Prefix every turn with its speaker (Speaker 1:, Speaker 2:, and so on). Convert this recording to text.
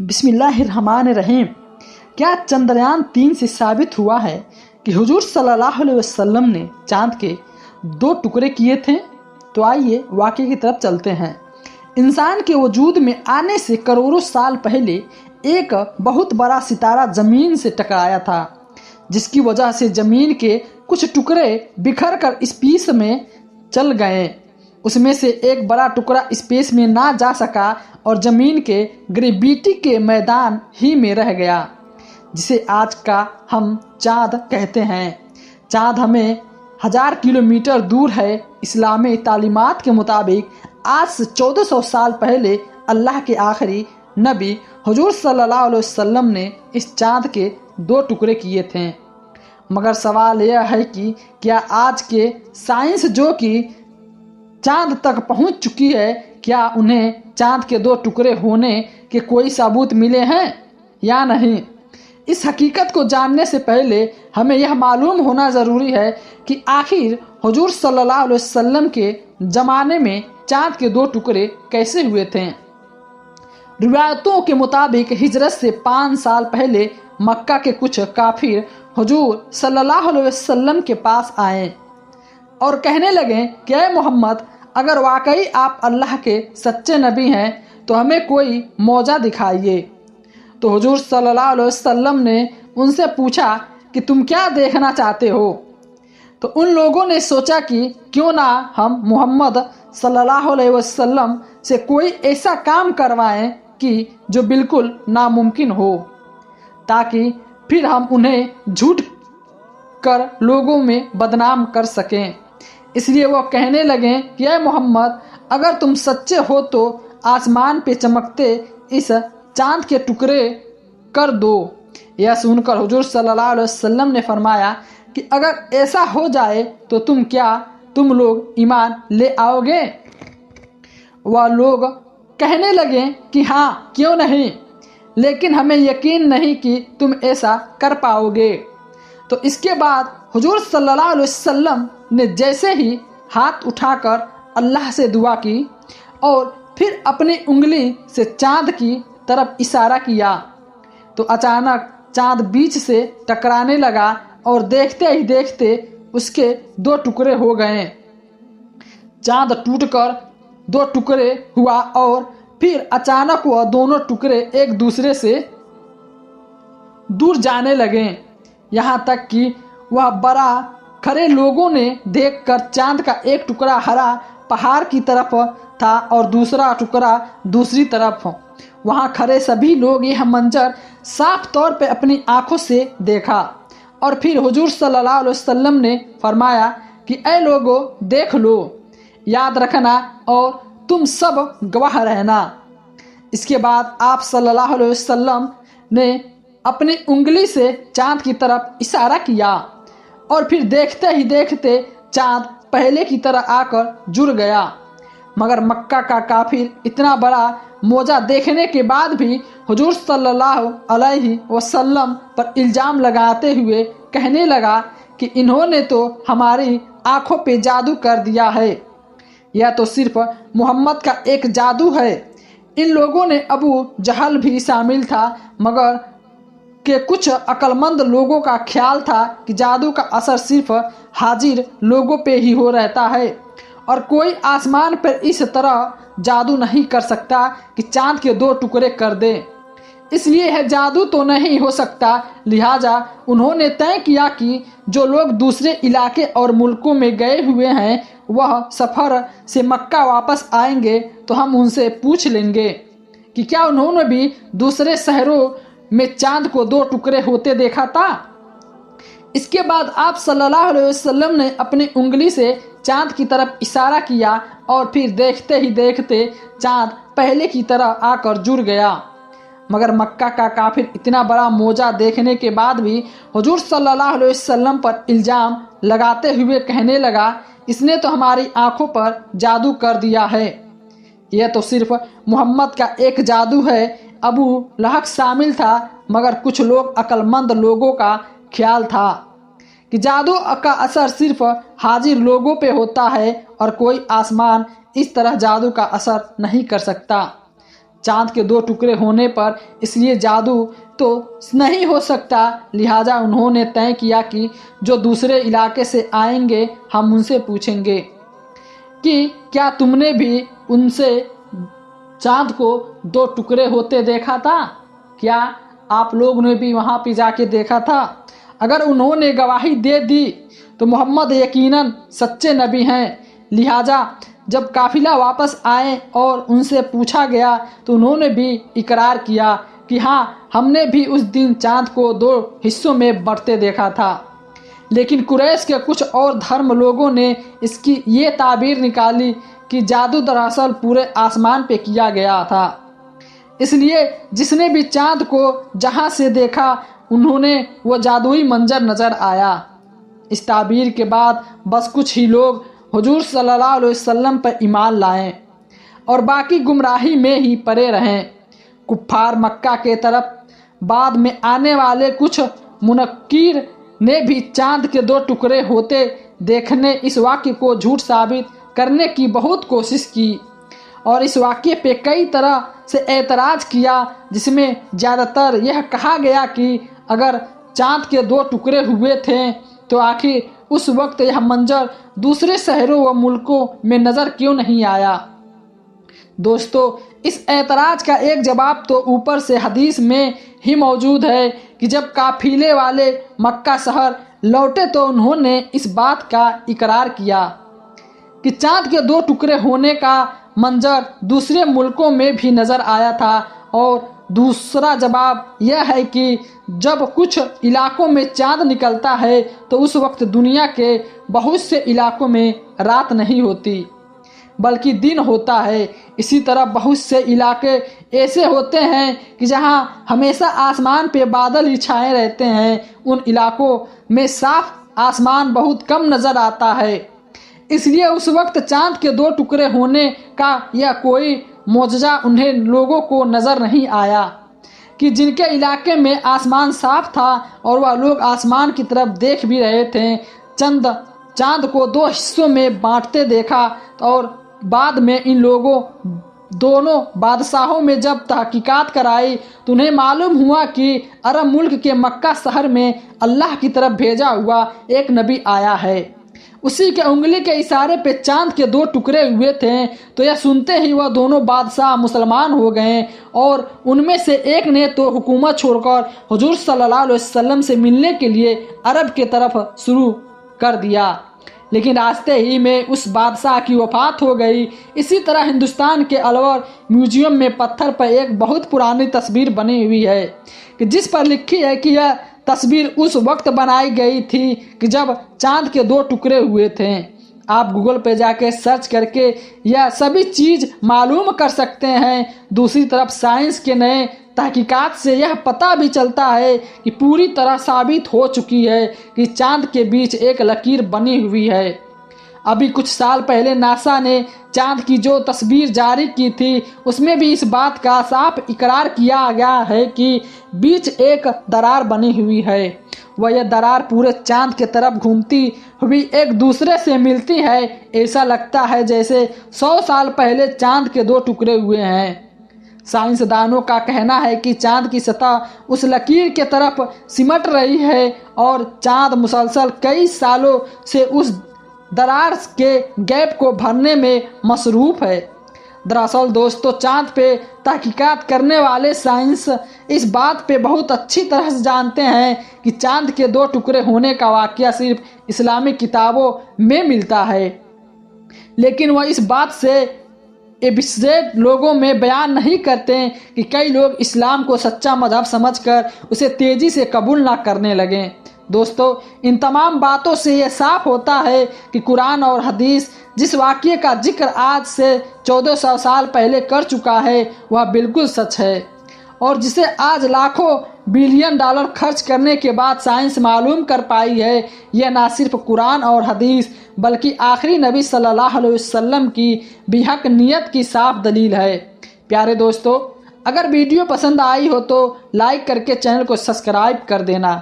Speaker 1: بسم اللہ الرحمن الرحیم۔ کیا چندریان 3 سے ثابت ہوا ہے کہ حضور صلی اللہ علیہ وسلم نے چاند کے 2 ٹکڑے کیے تھے؟ تو آئیے واقعے کی طرف چلتے ہیں۔ انسان کے وجود میں آنے سے کروڑوں سال پہلے ایک بہت بڑا ستارہ زمین سے ٹکرایا تھا، جس کی وجہ سے زمین کے کچھ ٹکڑے بکھر کر اسپیس میں چل گئے۔ اس میں سے ایک بڑا ٹکڑا اسپیس میں نہ جا سکا اور زمین کے گریویٹی کے میدان ہی میں رہ گیا، جسے آج کا ہم چاند کہتے ہیں۔ چاند ہمیں 1000 کلومیٹر دور ہے۔ اسلامی تعلیمات کے مطابق آج سے 1400 سال پہلے اللہ کے آخری نبی حضور صلی اللہ علیہ وسلم نے اس چاند کے 2 ٹکڑے کیے تھے۔ مگر سوال یہ ہے کہ کیا آج کے سائنس جو کہ چاند تک پہنچ چکی ہے، کیا انہیں چاند کے 2 ٹکڑے ہونے کے کوئی ثبوت ملے ہیں یا نہیں؟ اس حقیقت کو جاننے سے پہلے ہمیں یہ معلوم ہونا ضروری ہے کہ آخر حضور صلی اللہ علیہ وسلم کے زمانے میں چاند کے 2 ٹکڑے کیسے ہوئے تھے۔ روایتوں کے مطابق ہجرت سے 5 سال پہلے مکہ کے کچھ کافر حضور صلی اللہ علیہ وسلم کے پاس آئے اور کہنے لگے کہ اے محمد، اگر واقعی آپ اللہ کے سچے نبی ہیں تو ہمیں کوئی معجزہ دکھائیے۔ تو حضور صلی اللہ علیہ وسلم نے ان سے پوچھا کہ تم کیا دیکھنا چاہتے ہو؟ تو ان لوگوں نے سوچا کہ کیوں نہ ہم محمد صلی اللہ علیہ وسلم سے کوئی ایسا کام کروائیں کہ جو بالکل ناممکن ہو، تاکہ پھر ہم انہیں جھوٹ کر لوگوں میں بدنام کر سکیں۔ اس لیے وہ کہنے لگے کہ اے محمد، اگر تم سچے ہو تو آسمان پہ چمکتے اس چاند کے ٹکڑے کر دو۔ یہ سن کر حضور صلی اللہ علیہ وسلم نے فرمایا کہ اگر ایسا ہو جائے تو تم لوگ ایمان لے آؤ گے؟ وہ لوگ کہنے لگے کہ ہاں، کیوں نہیں، لیکن ہمیں یقین نہیں کہ تم ایسا کر پاؤ گے۔ تو اس کے بعد حضور صلی اللہ علیہ وسلم نے جیسے ہی ہاتھ اٹھا کر اللہ سے دعا کی اور پھر اپنی انگلی سے چاند کی طرف اشارہ کیا، تو اچانک چاند بیچ سے ٹکرانے لگا اور دیکھتے ہی دیکھتے اس کے 2 ٹکڑے ہو گئے۔ چاند ٹوٹ کر 2 ٹکڑے ہوا اور پھر اچانک وہ دونوں ٹکڑے ایک دوسرے سے دور جانے لگے، یہاں تک کہ وہ بڑا کھڑے لوگوں نے دیکھ کر چاند کا ایک ٹکڑا ہرا پہاڑ کی طرف تھا اور دوسرا ٹکڑا دوسری طرف۔ وہاں کھڑے سبھی لوگ یہ منظر صاف طور پہ اپنی آنکھوں سے دیکھا، اور پھر حضور صلی اللہ علیہ وسلم نے فرمایا کہ اے لوگو، دیکھ لو، یاد رکھنا اور تم سب گواہ رہنا۔ اس کے بعد آپ صلی اللہ علیہ وسلم نے اپنی انگلی سے چاند کی طرف اشارہ کیا اور پھر دیکھتے ہی دیکھتے چاند پہلے کی طرح آ کر جڑ گیا۔ مگر مکہ کا کافر اتنا بڑا معجزہ دیکھنے کے بعد بھی حضور صلی اللہ علیہ وسلم پر الزام لگاتے ہوئے کہنے لگا کہ انہوں نے تو ہماری آنکھوں پہ جادو کر دیا ہے، یا تو صرف محمد کا ایک جادو ہے۔ ان لوگوں نے ابو جہل بھی شامل تھا، مگر کہ کچھ عقل مند لوگوں کا خیال تھا کہ جادو کا اثر صرف حاضر لوگوں پہ ہی ہو رہتا ہے اور کوئی آسمان پر اس طرح جادو نہیں کر سکتا کہ چاند کے 2 ٹکڑے کر دے، اس لیے ہے جادو تو نہیں ہو سکتا۔ لہٰذا انہوں نے طے کیا کہ جو لوگ دوسرے علاقے اور ملکوں میں گئے ہوئے ہیں وہ سفر سے مکہ واپس آئیں گے تو ہم ان سے پوچھ لیں گے کہ کیا انہوں نے بھی دوسرے شہروں میں چاند کو 2 ٹکڑے ہوتے دیکھا تھا۔ اس کے بعد آپ صلی اللہ علیہ وسلم نے اپنی انگلی سے چاند کی طرف اشارہ کیا اور پھر دیکھتے ہی دیکھتے چاند پہلے کی طرح آ کر جڑ گیا۔ مگر مکہ کا کافر اتنا بڑا معجزہ دیکھنے کے بعد بھی حضور صلی اللہ علیہ وسلم پر الزام لگاتے ہوئے کہنے لگا، اس نے تو ہماری آنکھوں پر جادو کر دیا ہے، یہ تو صرف محمد کا ایک جادو ہے۔ ابو لہب شامل تھا، مگر کچھ لوگ عقل مند لوگوں کا خیال تھا کہ جادو کا اثر صرف حاضر لوگوں پہ ہوتا ہے اور کوئی آسمان اس طرح جادو کا اثر نہیں کر سکتا۔ चांद के 2 टुकड़े होने पर इसलिए जादू तो नहीं हो सकता, लिहाजा उन्होंने तय किया कि जो दूसरे इलाके से आएंगे हम उनसे पूछेंगे कि क्या तुमने भी उनसे चांद को 2 टुकड़े होते देखा था? क्या आप लोग ने भी वहाँ पे जाके देखा था? अगर उन्होंने गवाही दे दी तो मोहम्मद यकीनन सच्चे नबी हैं। लिहाजा जब काफिला वापस आए और उनसे पूछा गया तो उन्होंने भी इकरार किया कि हाँ, हमने भी उस दिन चांद को 2 हिस्सों में बढ़ते देखा था। लेकिन कुरैश के कुछ और धर्म लोगों ने इसकी ये ताबीर निकाली कि जादू दरअसल पूरे आसमान पे किया गया था, इसलिए जिसने भी चांद को जहां से देखा उन्होंने वो जादुई मंजर नजर आया। इस ताबीर के बाद बस कुछ ही लोग हुजूर सल्लल्लाहु अलैहि वसल्लम पर ईमान लाएं और बाकी गुमराही में ही पड़े रहें। कुफ्फार मक्का के तरफ बाद में आने वाले कुछ मुनक्कीर ने भी चांद के 2 टुकड़े होते देखने इस वाक्य को झूठ साबित करने की बहुत कोशिश की और इस वाक्य पे कई तरह से एतराज़ किया, जिसमें ज़्यादातर यह कहा गया कि अगर चांद के 2 टुकड़े हुए थे तो आखिर उस वक्त यह मंजर दूसरे शहरों व मुल्कों में नज़र क्यों नहीं आया। दोस्तों, इस एतराज़ का एक जवाब तो ऊपर से हदीस में ही मौजूद है कि जब काफिले वाले मक्का शहर लौटे तो उन्होंने इस बात का इकरार किया कि चांद के 2 टुकड़े होने का मंजर दूसरे मुल्कों में भी नज़र आया था। और दूसरा जवाब यह है कि जब कुछ इलाकों में चांद निकलता है तो उस वक्त दुनिया के बहुत से इलाकों में रात नहीं होती बल्कि दिन होता है। इसी तरह बहुत से इलाके ऐसे होते हैं कि जहां हमेशा आसमान पे बादल ही छाए रहते हैं। उन इलाकों में साफ आसमान बहुत कम नज़र आता है, इसलिए उस वक्त चांद के 2 टुकड़े होने का यह कोई मौजज़ा उन्हें लोगों को नज़र नहीं आया कि जिनके इलाके में आसमान साफ था और वह लोग आसमान की तरफ देख भी रहे थे। चांद को 2 हिस्सों में बांटते देखा और बाद में इन लोगों दोनों बादशाहों में जब तहकीकात कराई तो उन्हें मालूम हुआ कि अरब मुल्क के मक्का शहर में अल्लाह की तरफ भेजा हुआ एक नबी आया है। उसी के उंगली के इशारे पे चांद के 2 टुकड़े हुए थे। तो यह सुनते ही वह दोनों बादशाह मुसलमान हो गए और उनमें से एक ने तो हुकूमत छोड़कर हुजूर सल्लल्लाहु अलैहि वसल्लम से मिलने के लिए अरब के तरफ शुरू कर दिया, लेकिन रास्ते ही में उस बादशाह की वफात हो गई। इसी तरह हिंदुस्तान के अलवर म्यूजियम में पत्थर पर एक बहुत पुरानी तस्वीर बनी हुई है कि जिस पर लिखी है कि यह तस्वीर उस वक्त बनाई गई थी कि जब चांद के 2 टुकड़े हुए थे। आप गूगल पे जाके सर्च करके यह सभी चीज़ मालूम कर सकते हैं। दूसरी तरफ साइंस के नए तहकीकात से यह पता भी चलता है कि पूरी तरह साबित हो चुकी है कि चांद के बीच एक लकीर बनी हुई है। अभी कुछ साल पहले नासा ने चांद की जो तस्वीर जारी की थी उसमें भी इस बात का साफ इकरार किया गया है कि बीच एक दरार बनी हुई है। वह यह दरार पूरे चांद के तरफ घूमती हुई एक दूसरे से मिलती है। ऐसा लगता है जैसे 100 साल पहले चांद के 2 टुकड़े हुए हैं। साइंसदानों का कहना है कि चांद की सतह उस लकीर के तरफ सिमट रही है और चांद मुसलसल कई सालों से उस दरार के गैप को भरने में मसरूफ है। दरअसल दोस्तों, चांद पे तहकीकात करने वाले साइंस इस बात पे बहुत अच्छी तरह से जानते हैं कि चांद के 2 टुकड़े होने का वाक़या सिर्फ इस्लामिक किताबों में मिलता है, लेकिन वह इस बात से एबिस्ट्रैक्ट लोगों में बयान नहीं करते कि कई लोग इस्लाम को सच्चा मजहब समझकर उसे तेज़ी से कबूल ना करने लगें। दोस्तों, इन तमाम बातों से ये साफ होता है कि कुरान और हदीस जिस वाक़ये का जिक्र आज से 1400 साल पहले कर चुका है वह बिल्कुल सच है और जिसे आज लाखों बिलियन डॉलर खर्च करने के बाद साइंस मालूम कर पाई है। यह ना सिर्फ कुरान और हदीस बल्कि आखिरी नबी सल्लल्लाहु अलैहि वसल्लम की बेहक नियत की साफ दलील है। प्यारे दोस्तों, अगर वीडियो पसंद आई हो तो लाइक करके चैनल को सब्सक्राइब कर देना।